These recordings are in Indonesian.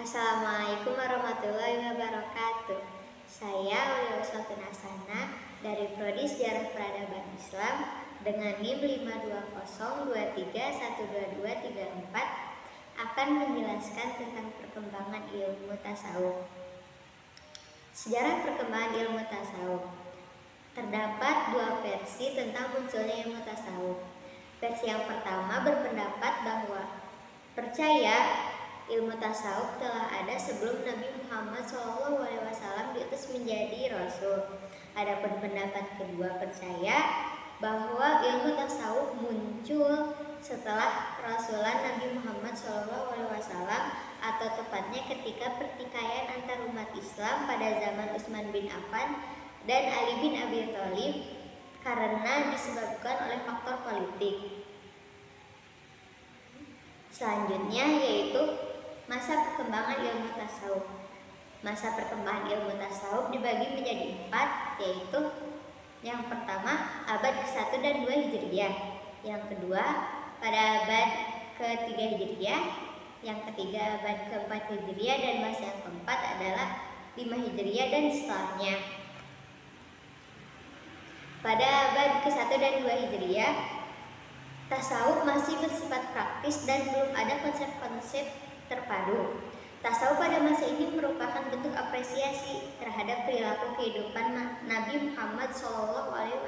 Assalamualaikum warahmatullahi wabarakatuh. Saya Aulia Nasana dari Prodi Sejarah Peradaban Islam dengan NIM 52023122234 akan menjelaskan tentang perkembangan ilmu tasawuf. Sejarah perkembangan ilmu tasawuf. Terdapat dua versi tentang munculnya ilmu tasawuf. Versi yang pertama berpendapat bahwa percaya ilmu tasawuf telah ada sebelum Nabi Muhammad SAW diutus menjadi Rasul. Adapun pendapat kedua percaya bahwa ilmu tasawuf muncul setelah kerasulan Nabi Muhammad SAW, atau tepatnya ketika pertikaian antar umat Islam pada zaman Utsman bin Affan dan Ali bin Abi Thalib karena disebabkan oleh faktor politik. Selanjutnya yaitu masa perkembangan ilmu tasawuf. Masa perkembangan ilmu tasawuf dibagi menjadi 4, yaitu yang pertama abad ke-1 dan 2 Hijriah, yang kedua pada abad ke-3 Hijriah, yang ketiga abad ke-4 Hijriah, dan masa yang keempat adalah 5 Hijriah dan setelahnya. Pada abad ke-1 dan 2 Hijriah, tasawuf masih bersifat praktis dan belum ada konsep-konsep terpadu. Tasawuf pada masa ini merupakan bentuk apresiasi terhadap perilaku kehidupan Nabi Muhammad SAW,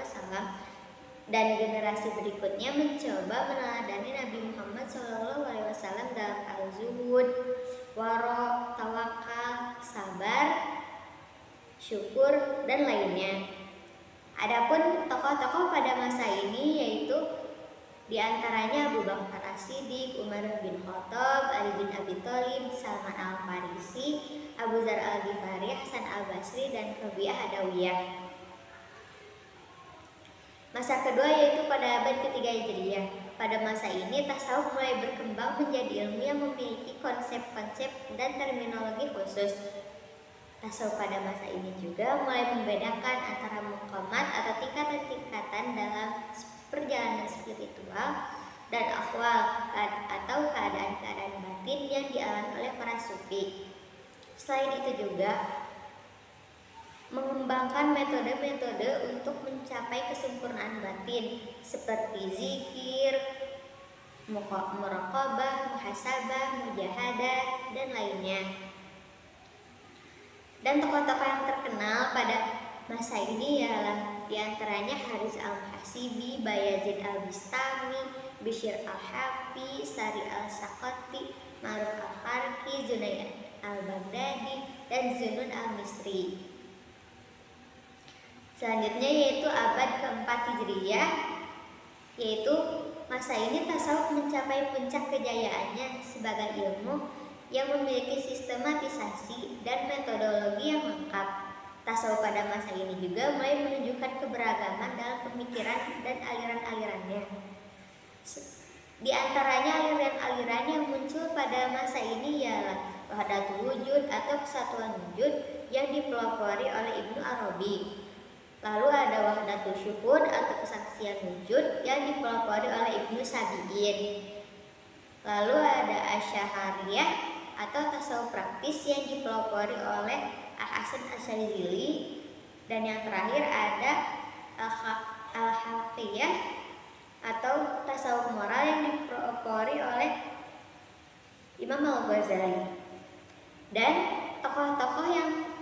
dan generasi berikutnya mencoba meneladani Nabi Muhammad SAW dalam al-zuhud, waro, tawakal, sabar, syukur, dan lainnya. Adapun tokoh-tokoh pada masa ini yaitu di antaranya Abu Bakar As-Siddiq, Umar bin Khattab, Ali bin Abi Thalib, Salman Al-Farisi, Abu Dzar Al-Ghifari, Hasan Al-Basri, dan Rabi'ah Adawiyah. Masa kedua yaitu pada abad ke-3 Hijriah. Pada masa ini tasawuf mulai berkembang menjadi ilmu yang memiliki konsep-konsep dan terminologi khusus. Tasawuf pada masa ini juga mulai membedakan antara muqamat atau tingkatan-tingkatan dalam perjalanan spiritual dan akhwal atau keadaan-keadaan batin yang dialami oleh para sufi. Selain itu juga mengembangkan metode-metode untuk mencapai kesempurnaan batin seperti zikir, muraqabah, muhasabah, mujahadah, dan lainnya. Dan tokoh-tokoh yang terkenal pada masa ini ialah diantaranya Haris Al-Hasibi, Bayazid Al-Bistami, Bishr Al-Hafi, Sari Al-Saqati, Ma'ruf Al-Farqi, Junaid Al-Baghdadi, dan Zunun Al-Misri. Selanjutnya yaitu abad ke-4 Hijriah, yaitu masa ini tasawuf mencapai puncak kejayaannya sebagai ilmu yang memiliki sistematisasi dan metodologi yang lengkap. Tasawuf pada masa ini juga mulai menunjukkan keberagaman dalam pemikiran dan aliran-alirannya. Di antaranya aliran-aliran yang muncul pada masa ini ialah Wahdatul Wujud atau kesatuan wujud yang dipelopori oleh Ibnu Arabi. Lalu ada Wahdatul Syuhud atau kesaksian wujud yang dipelopori oleh Ibnu Sabi'in. Lalu ada Asy'ariyah atau tasawuf praktis yang dipelopori oleh Al-Hasan Asy'adzili, dan yang terakhir ada Al-Haqiyah atau tasawuf moral yang dipelopori oleh Imam Al-Ghazali. Dan tokoh-tokoh yang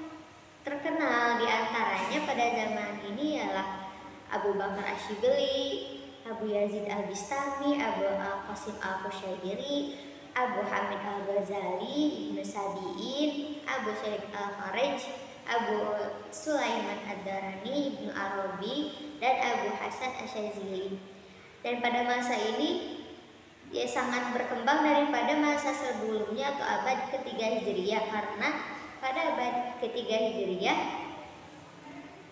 terkenal diantaranya pada zaman ini ialah Abu Bakar Asy-Syibli, Abu Yazid Al-Bistami, Abu Al-Qasim Al-Qushairi, Abu Hamid Al-Ghazali, Ibnu Sabi'in, Abu Syekh Al-Kharaj, Abu Sulaiman Ad-Darani, Ibnu Arabi, dan Abu Hasan Asy'adzili. Dan pada masa ini dia sangat berkembang daripada masa sebelumnya atau abad ke-3 Hijriah, karena pada abad ke-3 Hijriah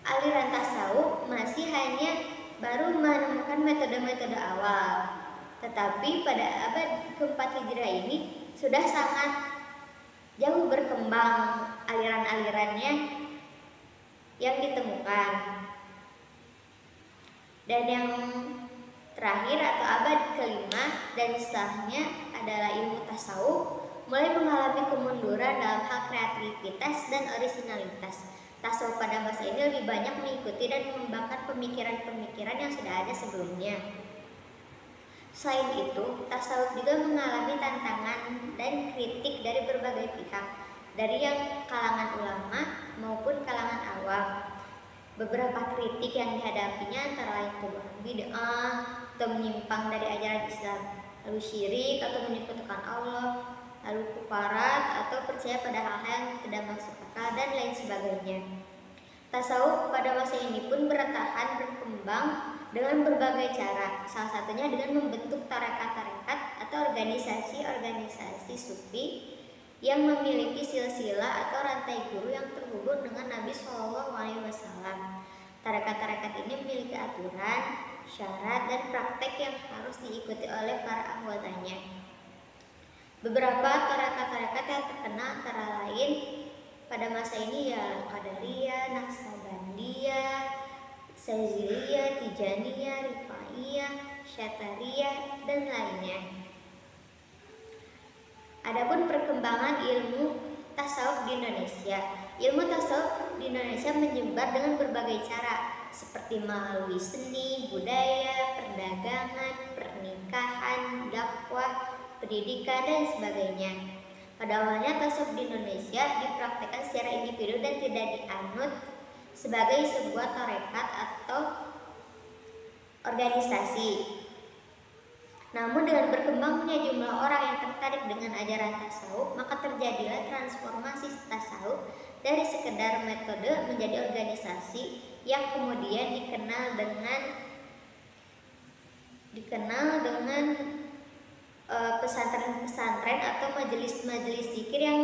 aliran tasawuf masih hanya baru menemukan metode-metode awal. Tetapi pada abad ke-4 Hijriah ini sudah sangat jauh berkembang aliran-alirannya yang ditemukan. Dan yang terakhir atau abad ke-5 dan setelahnya adalah ilmu tasawuf mulai mengalami kemunduran kemunduran dalam hal kreativitas dan orisinalitas. Tasawuf pada masa ini lebih banyak mengikuti dan mengembangkan pemikiran-pemikiran yang sudah ada sebelumnya. Selain itu, tasawuf juga mengalami tantangan dan kritik dari berbagai pihak, dari yang kalangan ulama maupun kalangan awam. Beberapa kritik yang dihadapinya antara lain bid'ah atau menyimpang dari ajaran Islam, lalu syirik atau menyekutukan Allah, lalu kufarat atau percaya pada hal-hal yang tidak masuk akal dan lain sebagainya. Tasawuf pada masa ini pun berkembang dengan berbagai cara, salah satunya dengan membentuk tarekat-tarekat atau organisasi-organisasi sufi yang memiliki silsilah atau rantai guru yang terhubung dengan Nabi SAW. Tarekat-tarekat ini memiliki aturan, syarat, dan praktek yang harus diikuti oleh para anggotanya. Beberapa tarekat-tarekat yang terkenal antara lain pada masa ini ya Qadariyah, Naqsabandiyah, Saziliyah, Tijaniyah, Rifaiyah, Syatariyah, dan lainnya. Adapun perkembangan ilmu tasawuf di Indonesia. Ilmu tasawuf di Indonesia menyebar dengan berbagai cara, seperti melalui seni, budaya, perdagangan, pernikahan, dakwah, pendidikan, dan sebagainya. Pada awalnya tasawuf di Indonesia dipraktikkan secara individu dan tidak dianut sebagai sebuah tarekat atau organisasi. Namun dengan berkembangnya jumlah orang yang tertarik dengan ajaran tasawuf, maka terjadilah transformasi tasawuf dari sekedar metode menjadi organisasi yang kemudian dikenal dengan pesantren-pesantren atau majelis-majelis zikir yang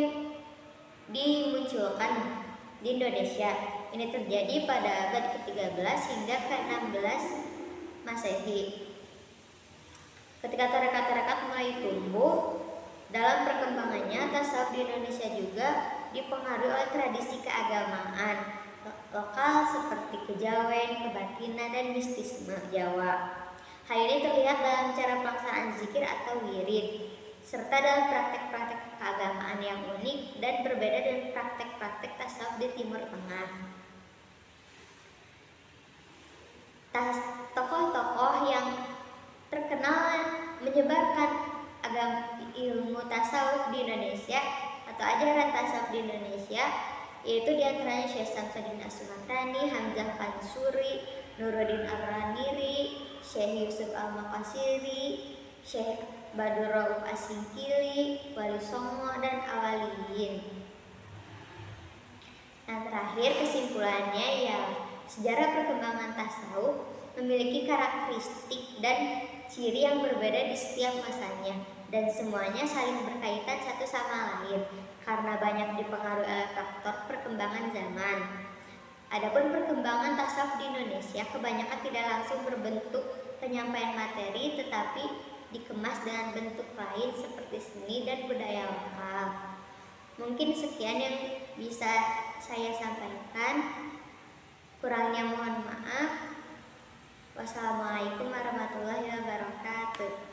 dimunculkan di Indonesia. Ini terjadi pada abad ke-13 hingga ke-16 Masehi. Ketika tarekat-tarekat mulai tumbuh, dalam perkembangannya tasawuf di Indonesia juga dipengaruhi oleh tradisi keagamaan lokal seperti kejawen, kebatinan, dan mistisme Jawa. Hal ini terlihat dalam cara pelaksanaan zikir atau wirid, serta dalam praktek-praktek keagamaan yang unik dan berbeda dengan praktek-praktek tasawuf di Timur Tengah. Tokoh-tokoh yang terkenal menyebarkan ilmu tasawuf di Indonesia atau ajaran tasawuf di Indonesia, yaitu diantaranya Syekh Samsuddin As-Sumatrani, Hamzah Pansuri, Nuruddin Ar-Raniri, Syekh Yusuf Al-Maqasiri, Syekh Badur Rauf Asingkili, Wali Songo, dan Awaliyin. Nah, terakhir kesimpulannya ya, sejarah perkembangan tasawuf memiliki karakteristik dan ciri yang berbeda di setiap masanya, dan semuanya saling berkaitan satu sama lain karena banyak dipengaruhi oleh faktor perkembangan zaman. Adapun perkembangan tasawuf di Indonesia kebanyakan tidak langsung berbentuk penyampaian materi, tetapi dikemas dengan bentuk lain seperti seni dan budaya lokal. Mungkin sekian yang bisa saya sampaikan. Kurangnya mohon maaf. Wassalamualaikum warahmatullahi wabarakatuh.